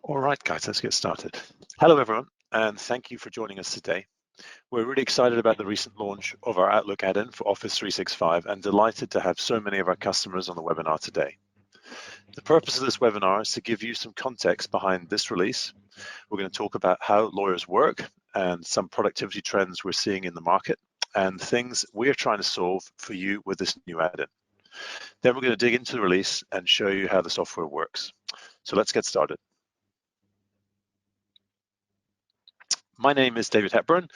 All right, guys, let's get started. Hello, everyone, and thank you for joining us today. We're really excited about the recent launch of our Outlook add-in for Office 365 and delighted to have so many of our customers on the webinar today. The purpose of this webinar is to give you some context behind this release. We're going to talk about how lawyers work and some productivity trends we're seeing in the market and things we're trying to solve for you with this new add-in. Then we're going to dig into the release and show you how the software works. So let's get started. My name is David Hepburn,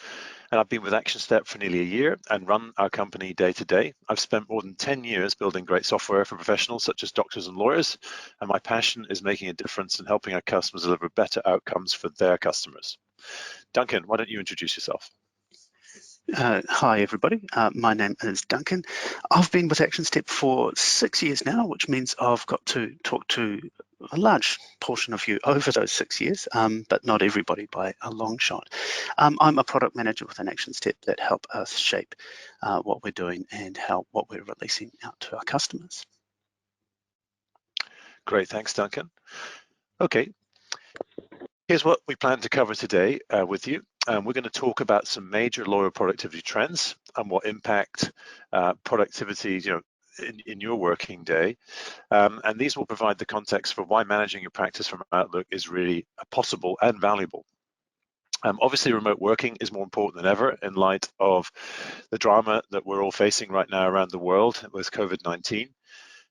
and I've been with Actionstep for nearly a year and run our company day to day. I've spent more than 10 years building great software for professionals such as doctors and lawyers, and my passion is making a difference in helping our customers deliver better outcomes for their customers. Duncan, why don't you introduce yourself? Hi everybody, my name is Duncan. I've been with Actionstep for 6 years now, which means I've got to talk to a large portion of you over those 6 years, but not everybody by a long shot. I'm a product manager within Actionstep that help us shape what we're doing and what we're releasing out to our customers. Great, thanks Duncan. Okay, here's what we plan to cover today with you. We're going to talk about some major lawyer productivity trends and what impact productivity in your working day. And these will provide the context for why managing your practice from Outlook is really possible and valuable. Obviously, remote working is more important than ever in light of the drama that we're all facing right now around the world with COVID-19.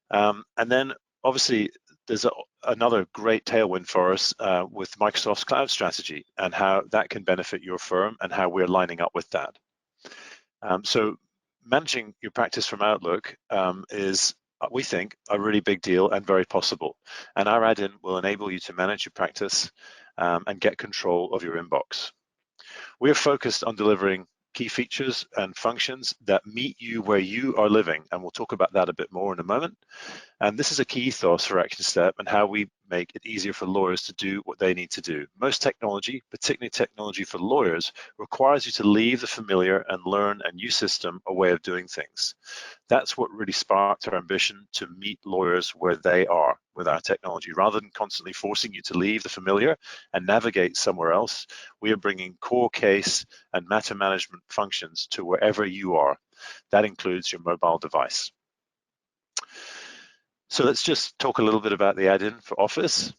And then obviously, there's another great tailwind for us with Microsoft's cloud strategy and how that can benefit your firm and how we're lining up with that. So managing your practice from Outlook is, we think, a really big deal and very possible. And our add-in will enable you to manage your practice and get control of your inbox. We're focused on delivering key features and functions that meet you where you are living, and we'll talk about that a bit more in a moment. And this is a key ethos for Actionstep and how we make it easier for lawyers to do what they need to do. Most technology, particularly technology for lawyers, requires you to leave the familiar and learn a new system, a way of doing things. That's what really sparked our ambition to meet lawyers where they are with our technology. Rather than constantly forcing you to leave the familiar and navigate somewhere else, we are bringing core case and matter management functions to wherever you are. That includes your mobile device. So let's just talk a little bit about the add-in for Office.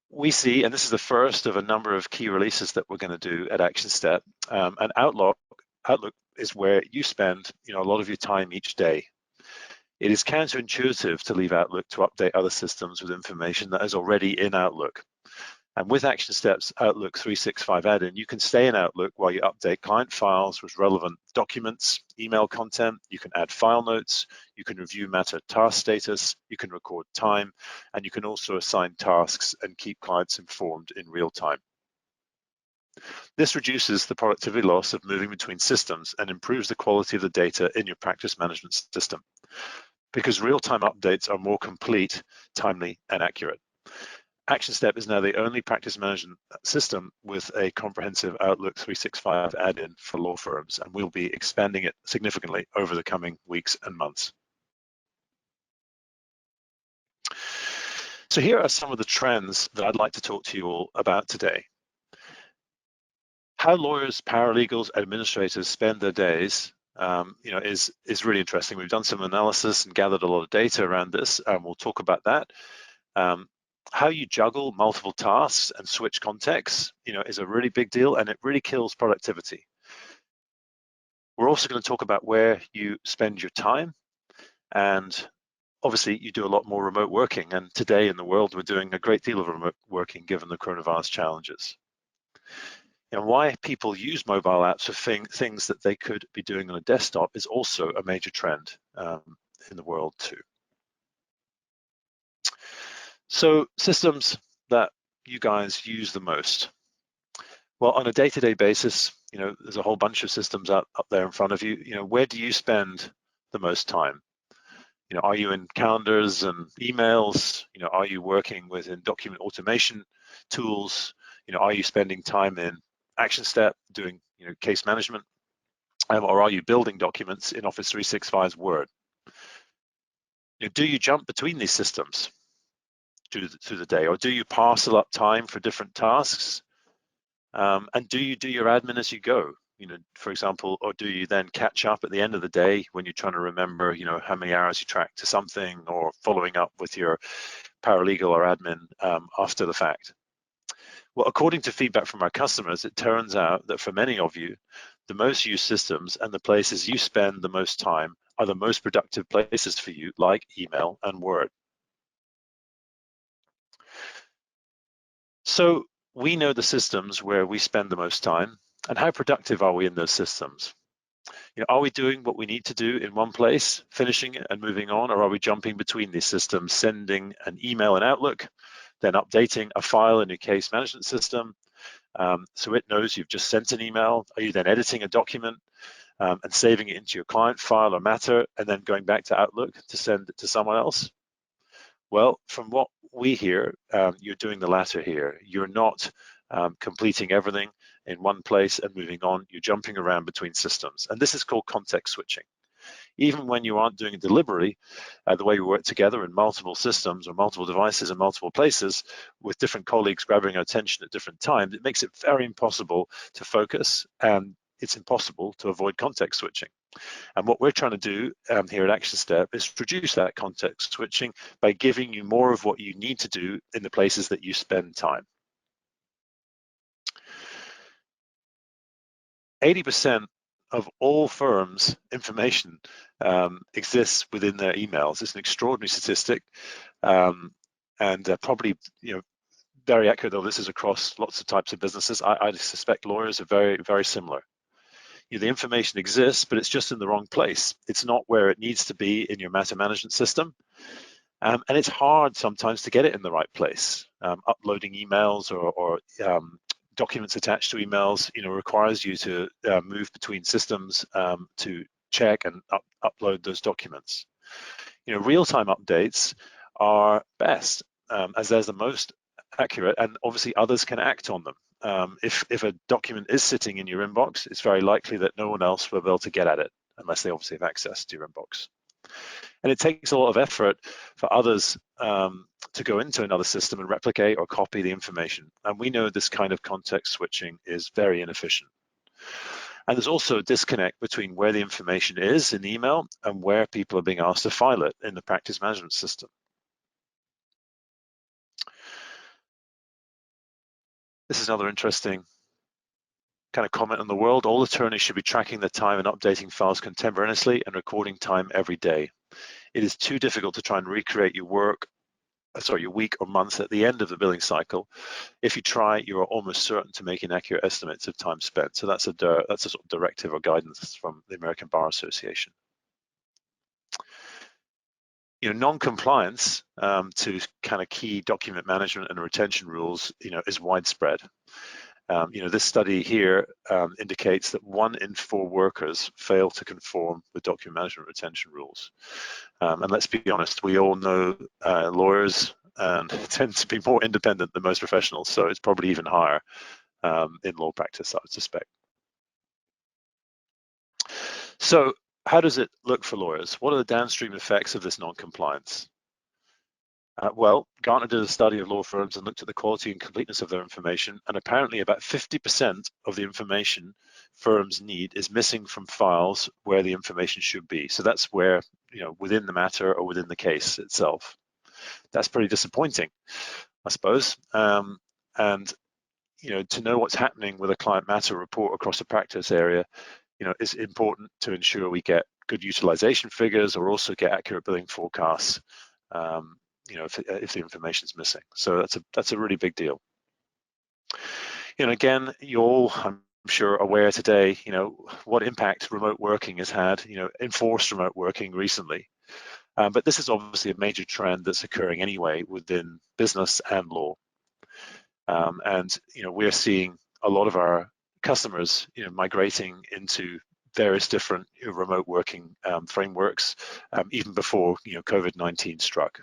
We see, and this is the first of a number of key releases that we're going to do at Actionstep, and Outlook is where you spend a lot of your time each day. It is counterintuitive to leave Outlook to update other systems with information that is already in Outlook. And with Actionstep's Outlook 365 add-in, you can stay in Outlook while you update client files with relevant documents, email content, you can add file notes, you can review matter task status, you can record time, and you can also assign tasks and keep clients informed in real time. This reduces the productivity loss of moving between systems and improves the quality of the data in your practice management system, because real-time updates are more complete, timely, and accurate. Actionstep is now the only practice management system with a comprehensive Outlook 365 add-in for law firms, and we'll be expanding it significantly over the coming weeks and months. So here are some of the trends that I'd like to talk to you all about today. How lawyers, paralegals, administrators spend their days is really interesting. We've done some analysis and gathered a lot of data around this, and we'll talk about that. How you juggle multiple tasks and switch contexts, is a really big deal, and it really kills productivity. We're also going to talk about where you spend your time, and obviously you do a lot more remote working, and today in the world we're doing a great deal of remote working given the coronavirus challenges. Why people use mobile apps for things that they could be doing on a desktop is also a major trend in the world too. So systems that you guys use the most. Well, on a day-to-day basis, there's a whole bunch of systems up there in front of you. Where do you spend the most time? Are you in calendars and emails? Are you working within document automation tools? Are you spending time in Actionstep doing case management? Or are you building documents in Office 365's Word? Do you jump between these systems? through the day, or do you parcel up time for different tasks? And do you do your admin as you go? For example, or do you then catch up at the end of the day when you're trying to remember, how many hours you tracked to something, or following up with your paralegal or admin after the fact? Well, according to feedback from our customers, it turns out that for many of you, the most used systems and the places you spend the most time are the most productive places for you, like email and Word. So we know the systems where we spend the most time, and how productive are we in those systems? Are we doing what we need to do in one place, finishing it and moving on, or are we jumping between these systems, sending an email in Outlook, then updating a file in your case management system, so it knows you've just sent an email? Are you then editing a document and saving it into your client file or matter, and then going back to Outlook to send it to someone else? Well, from what we hear, you're doing the latter here. You're not completing everything in one place and moving on. You're jumping around between systems, and this is called context switching. Even when you aren't doing it deliberately, the way we work together in multiple systems or multiple devices in multiple places with different colleagues grabbing our attention at different times, it makes it very impossible to focus, and it's impossible to avoid context switching. And what we're trying to do here at Actionstep is reduce that context switching by giving you more of what you need to do in the places that you spend time. 80% of all firms' information exists within their emails. It's an extraordinary statistic, and probably very accurate, though this is across lots of types of businesses. I suspect lawyers are very, very similar. The information exists, but it's just in the wrong place. It's not where it needs to be in your matter management system. And it's hard sometimes to get it in the right place. Uploading emails or documents attached to emails, requires you to move between systems to check and upload those documents. Real-time updates are best, as they're the most accurate, and obviously others can act on them. If a document is sitting in your inbox, it's very likely that no one else will be able to get at it unless they obviously have access to your inbox. And it takes a lot of effort for others to go into another system and replicate or copy the information. And we know this kind of context switching is very inefficient. And there's also a disconnect between where the information is in the email and where people are being asked to file it in the practice management system. This is another interesting kind of comment on the world. All attorneys should be tracking their time and updating files contemporaneously and recording time every day. It is too difficult to try and recreate your week or month at the end of the billing cycle. If you try, you are almost certain to make inaccurate estimates of time spent. So that's a sort of directive or guidance from the American Bar Association. Non-compliance to kind of key document management and retention rules, is widespread. This study here indicates that 1 in 4 workers fail to conform with document management retention rules. And let's be honest, we all know lawyers tend to be more independent than most professionals, so it's probably even higher in law practice, I would suspect. So how does it look for lawyers? What are the downstream effects of this non-compliance? Well, Gartner did a study of law firms and looked at the quality and completeness of their information, and apparently about 50% of the information firms need is missing from files where the information should be. So that's where, within the matter or within the case itself. That's pretty disappointing, I suppose. And to know what's happening with a client matter report across a practice area, is important to ensure we get good utilization figures or also get accurate billing forecasts. If the information is missing. So that's a really big deal. Again, you're all, I'm sure, aware today, what impact remote working has had, enforced remote working recently. But this is obviously a major trend that's occurring anyway within business and law. And we're seeing a lot of our customers, migrating into various different remote working frameworks, even before COVID-19 struck.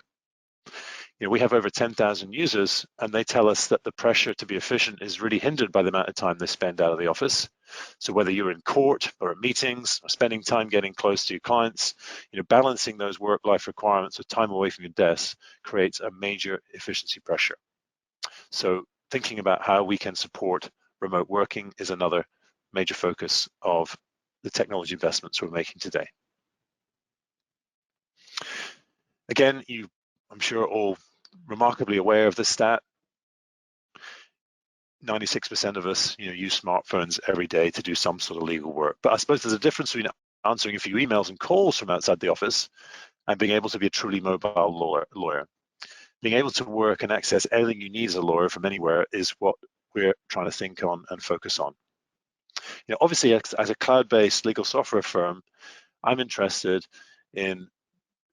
we have over 10,000 users, and they tell us that the pressure to be efficient is really hindered by the amount of time they spend out of the office. So whether you're in court or at meetings or spending time getting close to your clients, balancing those work-life requirements with time away from your desk creates a major efficiency pressure. So thinking about how we can support remote working is another major focus of the technology investments we're making today. Again, I'm sure all remarkably aware of this stat. 96% of us use smartphones every day to do some sort of legal work. But I suppose there's a difference between answering a few emails and calls from outside the office and being able to be a truly mobile lawyer. Being able to work and access everything you need as a lawyer from anywhere is what we're trying to think on and focus on. Obviously, as a cloud-based legal software firm, I'm interested in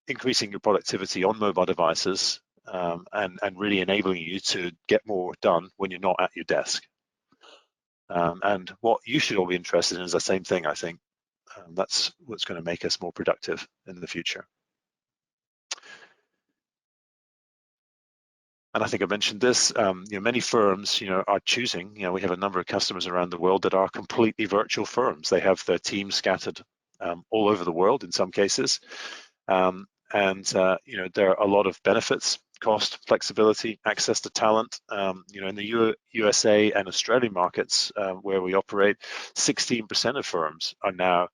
increasing your productivity on mobile devices and really enabling you to get more done when you're not at your desk. And what you should all be interested in is the same thing, I think. That's what's going to make us more productive in the future. And I think I mentioned this, many firms, are choosing, we have a number of customers around the world that are completely virtual firms. They have their teams scattered all over the world in some cases. And there are a lot of benefits: cost, flexibility, access to talent. In the USA and Australian markets where we operate, 16% of firms are now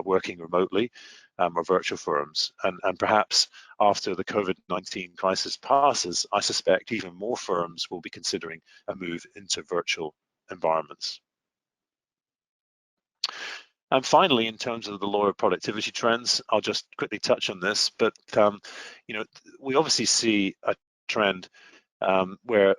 working remotely or virtual firms. And perhaps after the COVID-19 crisis passes, I suspect even more firms will be considering a move into virtual environments. And finally, in terms of the lawyer productivity trends, I'll just quickly touch on this, but we obviously see a trend where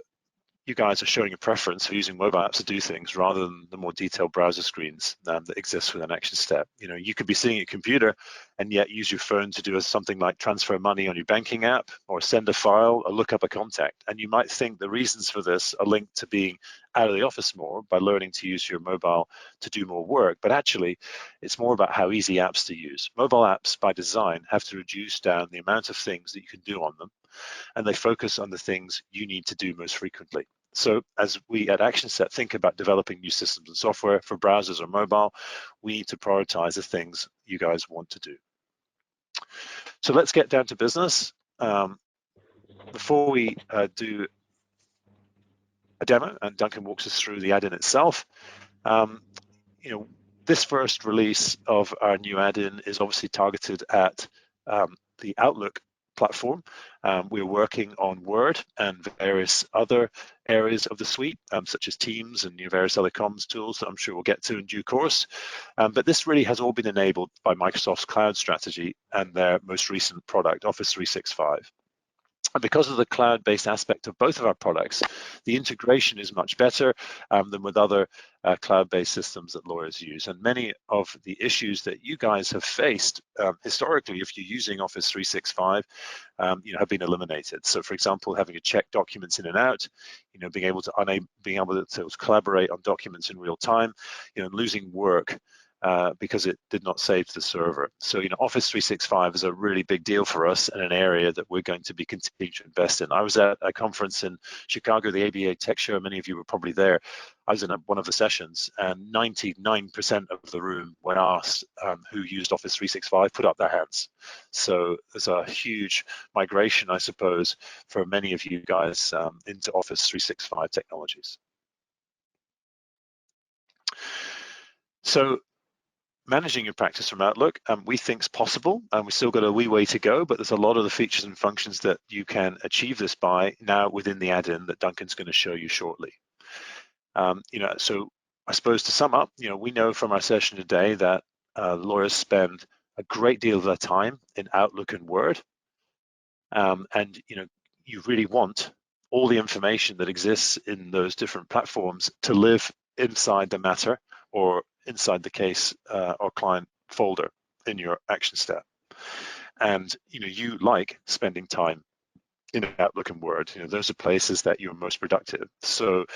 you guys are showing a preference for using mobile apps to do things rather than the more detailed browser screens that exist within Actionstep. You could be sitting at your computer and yet use your phone to do something like transfer money on your banking app or send a file or look up a contact. And you might think the reasons for this are linked to being out of the office more by learning to use your mobile to do more work. But actually, it's more about how easy apps to use. Mobile apps by design have to reduce down the amount of things that you can do on them, and they focus on the things you need to do most frequently. So as we at Actionstep think about developing new systems and software for browsers or mobile, we need to prioritize the things you guys want to do. So let's get down to business. Before we do a demo and Duncan walks us through the Addin itself, this first release of our new Addin is obviously targeted at the Outlook platform. We're working on Word and various other areas of the suite, such as Teams and various other comms tools that I'm sure we'll get to in due course. But this really has all been enabled by Microsoft's cloud strategy and their most recent product, Office 365. And because of the cloud-based aspect of both of our products, the integration is much better than with other cloud-based systems that lawyers use. And many of the issues that you guys have faced historically, if you're using Office 365, have been eliminated. So, for example, having to check documents in and out, being able to collaborate on documents in real time, and losing work because it did not save to the server. So, Office 365 is a really big deal for us and an area that we're going to be continuing to invest in. I was at a conference in Chicago, the ABA Tech Show. Many of you were probably there. I was in one of the sessions, and 99% of the room, when asked who used Office 365, put up their hands. So there's a huge migration, I suppose, for many of you guys into Office 365 technologies. So, managing your practice from Outlook, we think is possible, and we've still got a wee way to go, but there's a lot of the features and functions that you can achieve this by now within the Addin that Duncan's going to show you shortly. So I suppose to sum up, we know from our session today that lawyers spend a great deal of their time in Outlook and Word, and you really want all the information that exists in those different platforms to live inside the matter or inside the case or client folder in your Actionstep. And you like spending time in Outlook and Word. Those are places that you're most productive. So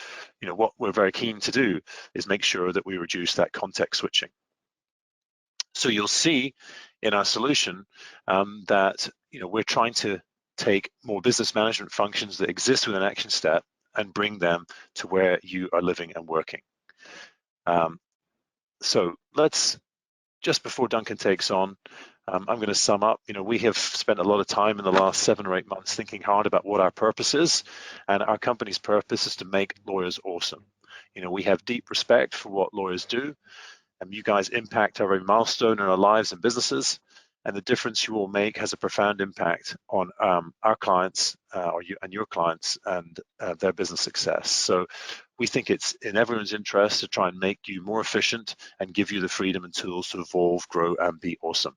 what we're very keen to do is make sure that we reduce that context switching. So you'll see in our solution that we're trying to take more business management functions that exist within Actionstep and bring them to where you are living and working. So let's, just before Duncan takes on, I'm going to sum up. We have spent a lot of time in the last 7 or 8 months thinking hard about what our purpose is, and our company's purpose is to make lawyers awesome. We have deep respect for what lawyers do, and you guys impact every milestone in our lives and businesses, and the difference you all make has a profound impact on our clients and your clients and their business success. So we think it's in everyone's interest to try and make you more efficient and give you the freedom and tools to evolve, grow, and be awesome.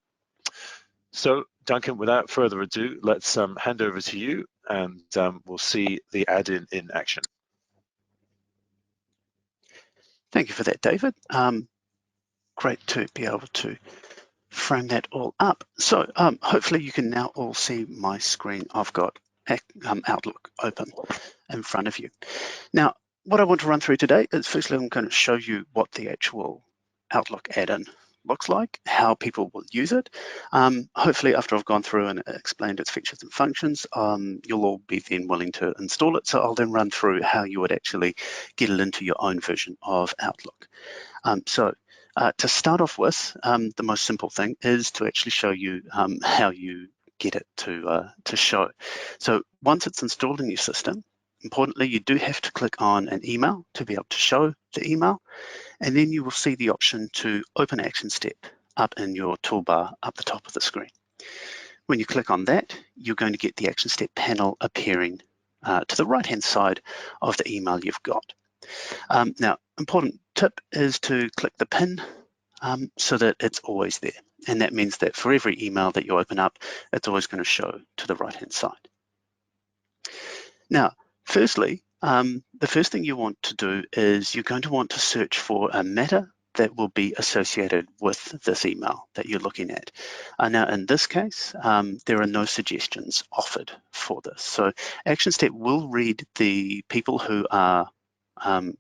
So Duncan, without further ado, let's hand over to you, and we'll see the Addin in action. Thank you for that, David. Great to be able to frame that all up. So hopefully you can now all see my screen. I've got Outlook open in front of you. Now, what I want to run through today is firstly, I'm going to show you what the actual Outlook add-in looks like, how people will use it. Hopefully after I've gone through and explained its features and functions, you'll all be then willing to install it. So I'll then run through how you would actually get it into your own version of Outlook. To start off with, the most simple thing is to actually show you how you get it to show. So once it's installed in your system, importantly, you do have to click on an email to be able to show the email, and then you will see the option to open Actionstep up in your toolbar up the top of the screen. When you click on that, you're going to get the Actionstep panel appearing to the right-hand side of the email you've got. Now, important tip is to click the pin so that it's always there. And that means that for every email that you open up, it's always going to show to the right-hand side. Now, firstly, the first thing you want to do is you're going to want to search for a matter that will be associated with this email that you're looking at. Now, in this case, there are no suggestions offered for this. So Actionstep will read the people who are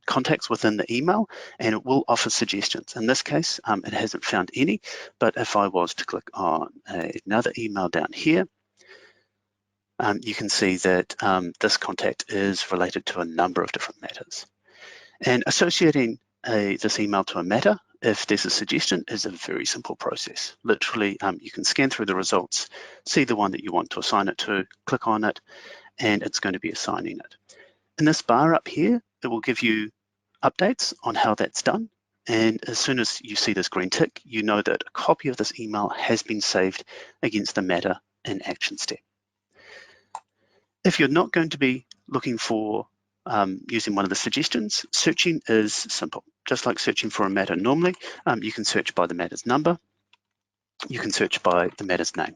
contacts within the email, and it will offer suggestions. In this case, it hasn't found any, but if I was to click on another email down here, you can see that this contact is related to a number of different matters. And associating this email to a matter, if there's a suggestion, is a very simple process. Literally, you can scan through the results, see the one that you want to assign it to, click on it, and it's going to be assigning it. In this bar up here, it will give you updates on how that's done. And as soon as you see this green tick, you know that a copy of this email has been saved against the matter in Actionstep. If you're not going to be looking for using one of the suggestions, searching is simple. Just like searching for a matter normally, you can search by the matter's number. You can search by the matter's name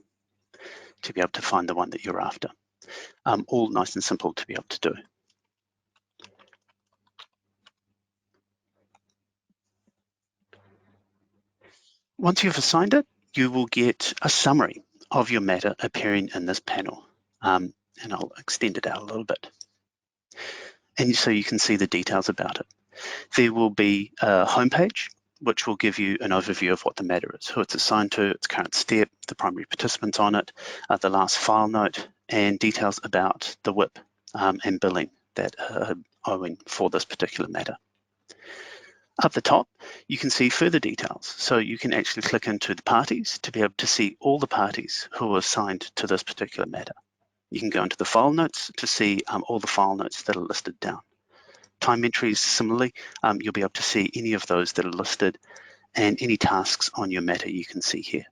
to be able to find the one that you're after. All nice and simple to be able to do. Once you've assigned it, you will get a summary of your matter appearing in this panel. And I'll extend it out a little bit. And so you can see the details about it. There will be a homepage, which will give you an overview of what the matter is, who it's assigned to, its current step, the primary participants on it, the last file note, and details about the WIP and billing that are owing for this particular matter. Up the top, you can see further details. So you can actually click into the parties to be able to see all the parties who are assigned to this particular matter. You can go into the file notes to see all the file notes that are listed down. Time entries, similarly, you'll be able to see any of those that are listed, and any tasks on your matter you can see here.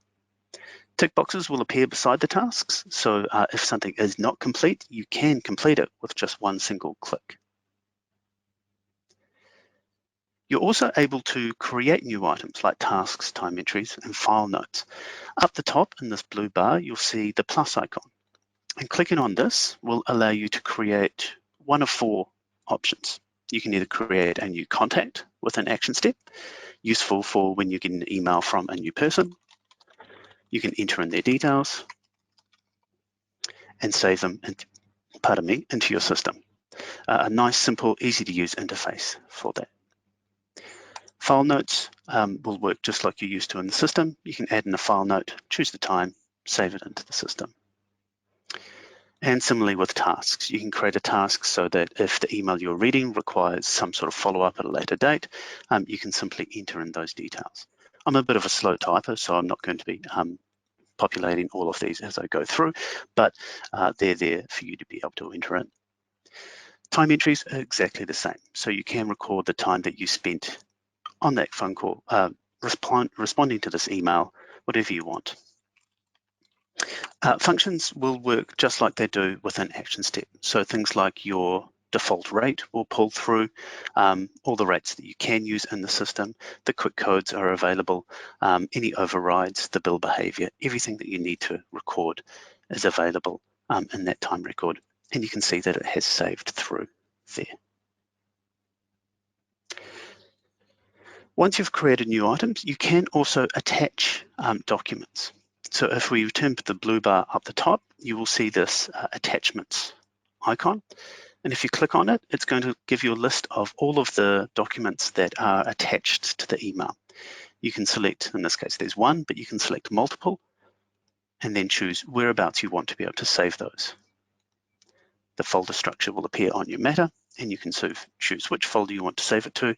Tick boxes will appear beside the tasks, so if something is not complete, you can complete it with just one single click. You're also able to create new items like tasks, time entries, and file notes. Up the top in this blue bar, you'll see the plus icon. And clicking on this will allow you to create one of 4 options. You can either create a new contact with an Actionstep, useful for when you get an email from a new person. You can enter in their details and save them, into your system. A nice, simple, easy to use interface for that. File notes will work just like you're used to in the system. You can add in a file note, choose the time, save it into the system. And similarly with tasks, you can create a task so that if the email you're reading requires some sort of follow-up at a later date, you can simply enter in those details. I'm a bit of a slow typer, so I'm not going to be populating all of these as I go through, but they're there for you to be able to enter in. Time entries are exactly the same. So you can record the time that you spent on that phone call, responding to this email, whatever you want. Functions will work just like they do within Actionstep. So things like your default rate will pull through, all the rates that you can use in the system. The quick codes are available, any overrides, the bill behavior, everything that you need to record is available in that time record. And you can see that it has saved through there. Once you've created new items, you can also attach documents. So if we return to the blue bar up the top, you will see this attachments icon. And if you click on it, it's going to give you a list of all of the documents that are attached to the email. You can select, in this case, there's one, but you can select multiple and then choose whereabouts you want to be able to save those. The folder structure will appear on your matter and you can choose which folder you want to save it to.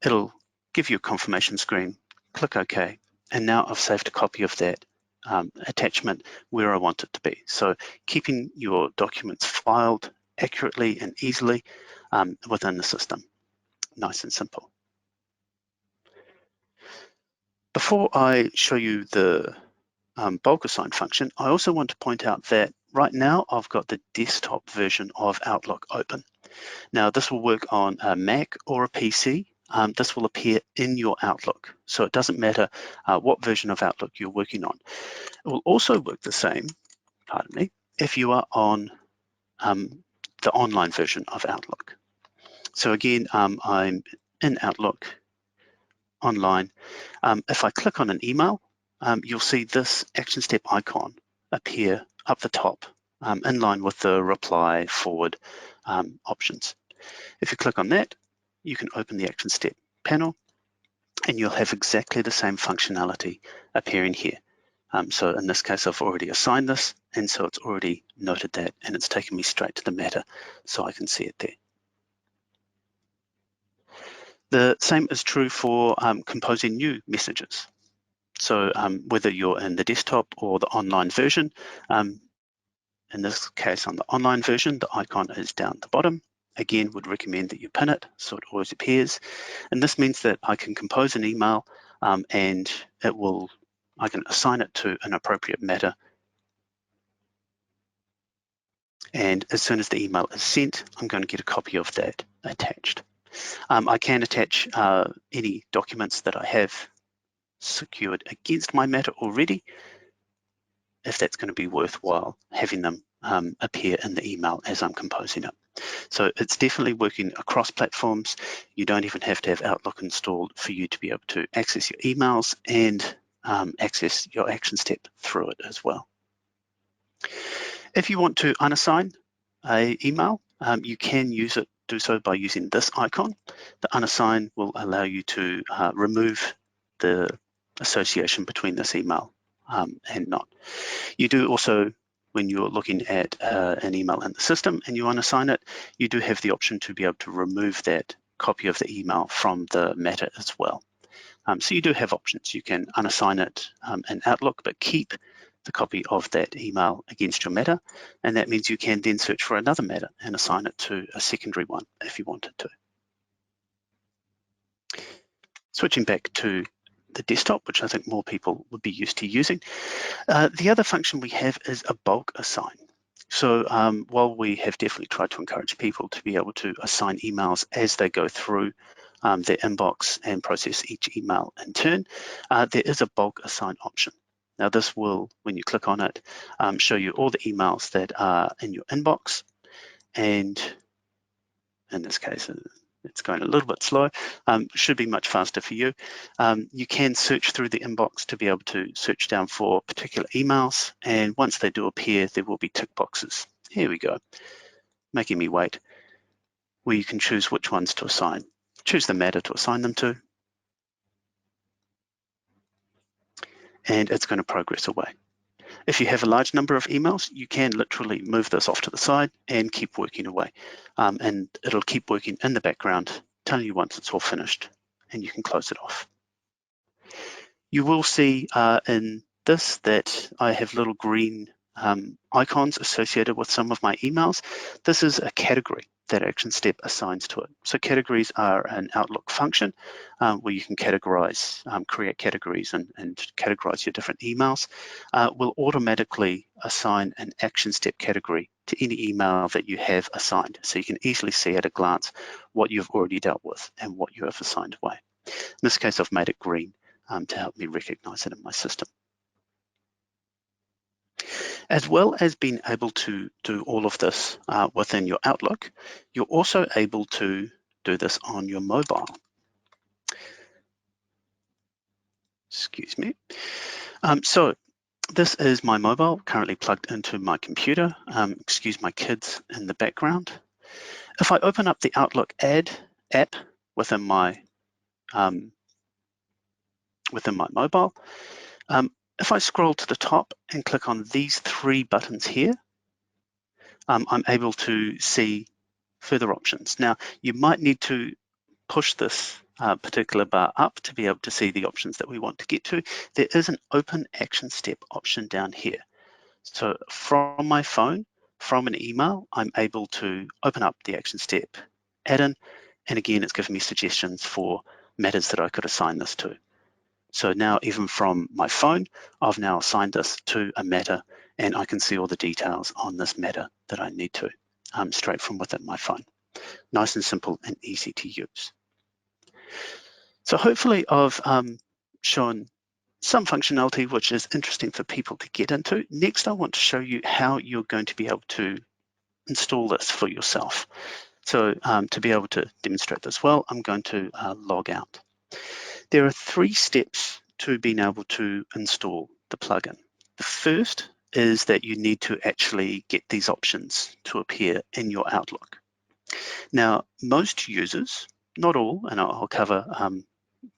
It'll give you a confirmation screen, click OK, and now I've saved a copy of that attachment where I want it to be. So keeping your documents filed accurately and easily within the system. Nice and simple. Before I show you the bulk assign function, I also want to point out that right now I've got the desktop version of Outlook open. Now this will work on a Mac or a PC. This will appear in your Outlook. So it doesn't matter what version of Outlook you're working on. It will also work the same, pardon me, if you are on the online version of Outlook. So again, I'm in Outlook online. If I click on an email, you'll see this Actionstep icon appear up the top in line with the reply forward options. If you click on that, you can open the Actionstep panel and you'll have exactly the same functionality appearing here. So in this case, I've already assigned this, and so it's already noted that, and it's taken me straight to the matter, so I can see it there. The same is true for composing new messages. So whether you're in the desktop or the online version, in this case on the online version, the icon is down at the bottom. Again, would recommend that you pin it so it always appears. And this means that I can compose an email and I can assign it to an appropriate matter. And as soon as the email is sent, I'm going to get a copy of that attached. I can attach any documents that I have secured against my matter already, if that's going to be worthwhile having them appear in the email as I'm composing it. So it's definitely working across platforms. You don't even have to have Outlook installed for you to be able to access your emails and access your Actionstep through it as well. If you want to unassign an email, you can do so by using this icon. The unassign will allow you to remove the association between this email and not. You do also, when you're looking at an email in the system and you unassign it, you do have the option to be able to remove that copy of the email from the matter as well. So you do have options. You can unassign it in Outlook, but keep the copy of that email against your matter, and that means you can then search for another matter and assign it to a secondary one if you wanted to. Switching back to the desktop, which I think more people would be used to using. The other function we have is a bulk assign. So while we have definitely tried to encourage people to be able to assign emails as they go through their inbox and process each email in turn, there is a bulk assign option. Now this will, when you click on it, show you all the emails that are in your inbox, and in this case, it's going a little bit slow, should be much faster for you. You can search through the inbox to be able to search down for particular emails, and once they do appear, there will be tick boxes. Here we go, making me wait, where you can choose which ones to assign. Choose the matter to assign them to, and it's going to progress away. If you have a large number of emails, you can literally move this off to the side and keep working away. And it'll keep working in the background, telling you once it's all finished, and you can close it off. You will see in this that I have little green icons associated with some of my emails. This is a category that Actionstep assigns to it. So categories are an Outlook function where you can categorize, create categories and categorize your different emails. Will automatically assign an Actionstep category to any email that you have assigned. So you can easily see at a glance what you've already dealt with and what you have assigned away. In this case, I've made it green to help me recognize it in my system. As well as being able to do all of this within your Outlook, you're also able to do this on your mobile. Excuse me. So this is my mobile currently plugged into my computer. Excuse my kids in the background. If I open up the Outlook app within my mobile, if I scroll to the top and click on these three buttons here, I'm able to see further options. Now, you might need to push this particular bar up to be able to see the options that we want to get to. There is an open action step option down here. So from my phone, from an email, I'm able to open up the Actionstep add-in. And again, it's giving me suggestions for matters that I could assign this to. So now even from my phone, I've now assigned this to a matter and I can see all the details on this matter that I need to straight from within my phone. Nice and simple and easy to use. So hopefully I've shown some functionality which is interesting for people to get into. Next, I want to show you how you're going to be able to install this for yourself. So to be able to demonstrate this well, I'm going to log out. There are 3 steps to being able to install the plugin. The first is that you need to actually get these options to appear in your Outlook. Now, most users, not all, and I'll cover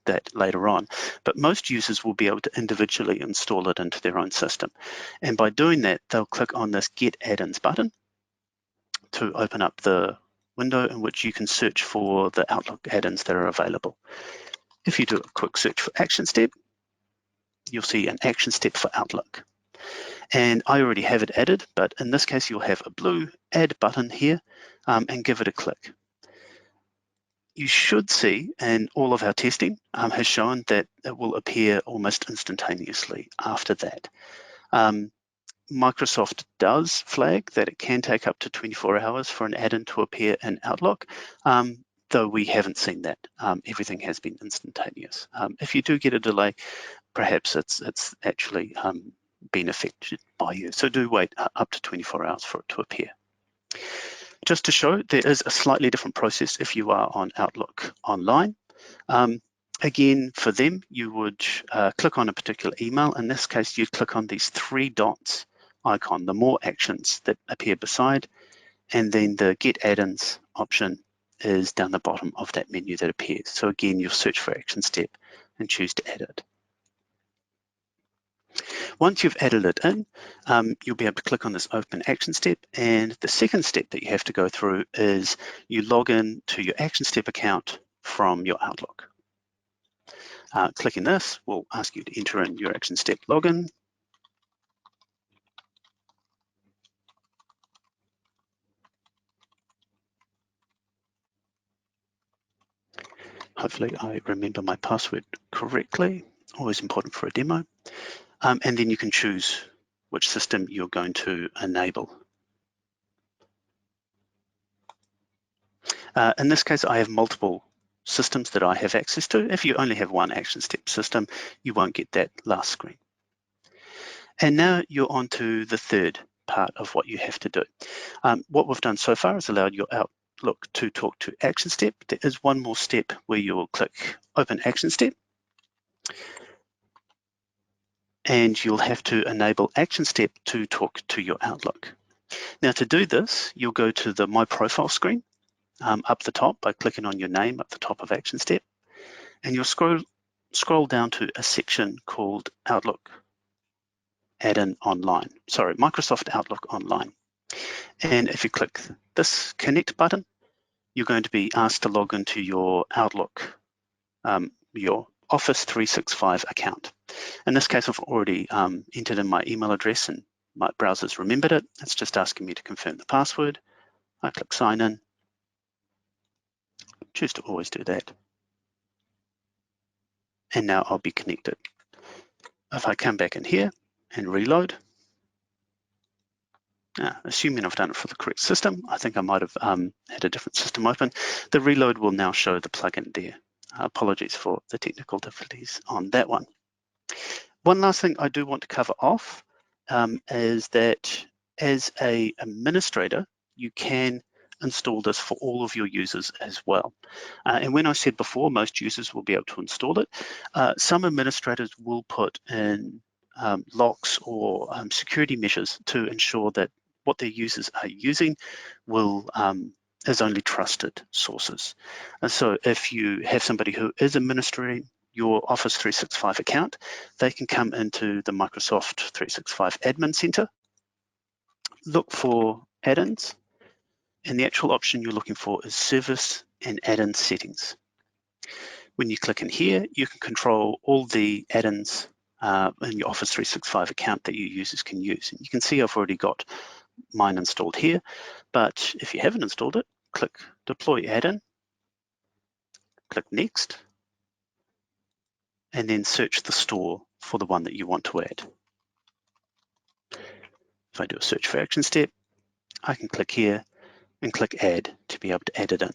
that later on, but most users will be able to individually install it into their own system. And by doing that, they'll click on this Get Add-ins button to open up the window in which you can search for the Outlook add-ins that are available. If you do a quick search for Actionstep, you'll see an Actionstep for Outlook. And I already have it added, but in this case, you'll have a blue Add button here and give it a click. You should see, and all of our testing has shown that it will appear almost instantaneously after that. Microsoft does flag that it can take up to 24 hours for an add-in to appear in Outlook, though we haven't seen that. Everything has been instantaneous. If you do get a delay, perhaps it's actually been affected by you. So do wait up to 24 hours for it to appear. Just to show, there is a slightly different process if you are on Outlook Online. Again, for them, you would click on a particular email. In this case, you'd click on these 3 dots icon, the more actions that appear beside, and then the Get Add-ins option is down the bottom of that menu that appears. So again, you'll search for Actionstep and choose to add it. Once you've added it in, you'll be able to click on this Open Actionstep, and the second step that you have to go through is you log in to your Actionstep account from your Outlook. Clicking this will ask you to enter in your Actionstep login. Hopefully I remember my password correctly, always important for a demo. And then you can choose which system you're going to enable. In this case, I have multiple systems that I have access to. If you only have one Actionstep system, you won't get that last screen. And now you're on to the third part of what you have to do. What we've done so far is allowed your Outlook to talk to Actionstep. There is one more step where you will click Open Actionstep, and you'll have to enable Actionstep to talk to your Outlook. Now to do this, you'll go to the My Profile screen up the top by clicking on your name up the top of Actionstep, and you'll scroll down to a section called Outlook Addin Online, sorry, Microsoft Outlook Online. And if you click this Connect button, you're going to be asked to log into your Outlook, your Office 365 account. In this case, I've already entered in my email address and my browser's remembered it. It's just asking me to confirm the password. I click sign in, choose to always do that. And now I'll be connected. If I come back in here and reload, assuming I've done it for the correct system, I think I might have had a different system open. The reload will now show the plugin there. Apologies for the technical difficulties on that one. One last thing I do want to cover off is that as an administrator, you can install this for all of your users as well. And when I said before, most users will be able to install it, some administrators will put in locks or security measures to ensure that what their users are using is only trusted sources. And so if you have somebody who is administering your Office 365 account, they can come into the Microsoft 365 Admin Center, look for add-ins, and the actual option you're looking for is Service and Add-in Settings. When you click in here, you can control all the add-ins in your Office 365 account that your users can use. And you can see I've already got mine installed here, but if you haven't installed it, click Deploy Add-in, click Next, and then search the store for the one that you want to add. If I do a search for Actionstep, I can click here and click Add to be able to add it in.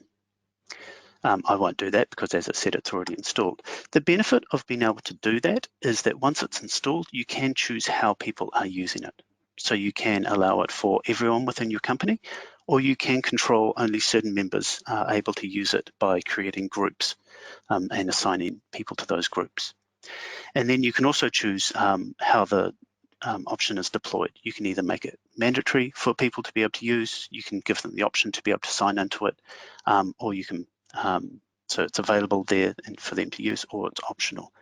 I won't do that because, as I said, it's already installed. The benefit of being able to do that is that once it's installed, you can choose how people are using it. So you can allow it for everyone within your company, or you can control only certain members are able to use it by creating groups and assigning people to those groups. And then you can also choose how the option is deployed. You can either make it mandatory for people to be able to use, you can give them the option to be able to sign into it, or you can, so it's available there and for them to use, or it's optional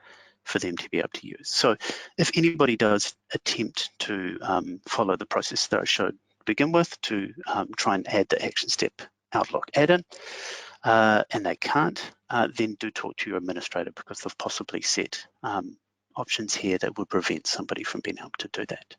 for them to be able to use. So if anybody does attempt to follow the process that I showed to begin with to try and add the Actionstep Outlook add-in, and they can't, then do talk to your administrator because they've possibly set options here that would prevent somebody from being able to do that.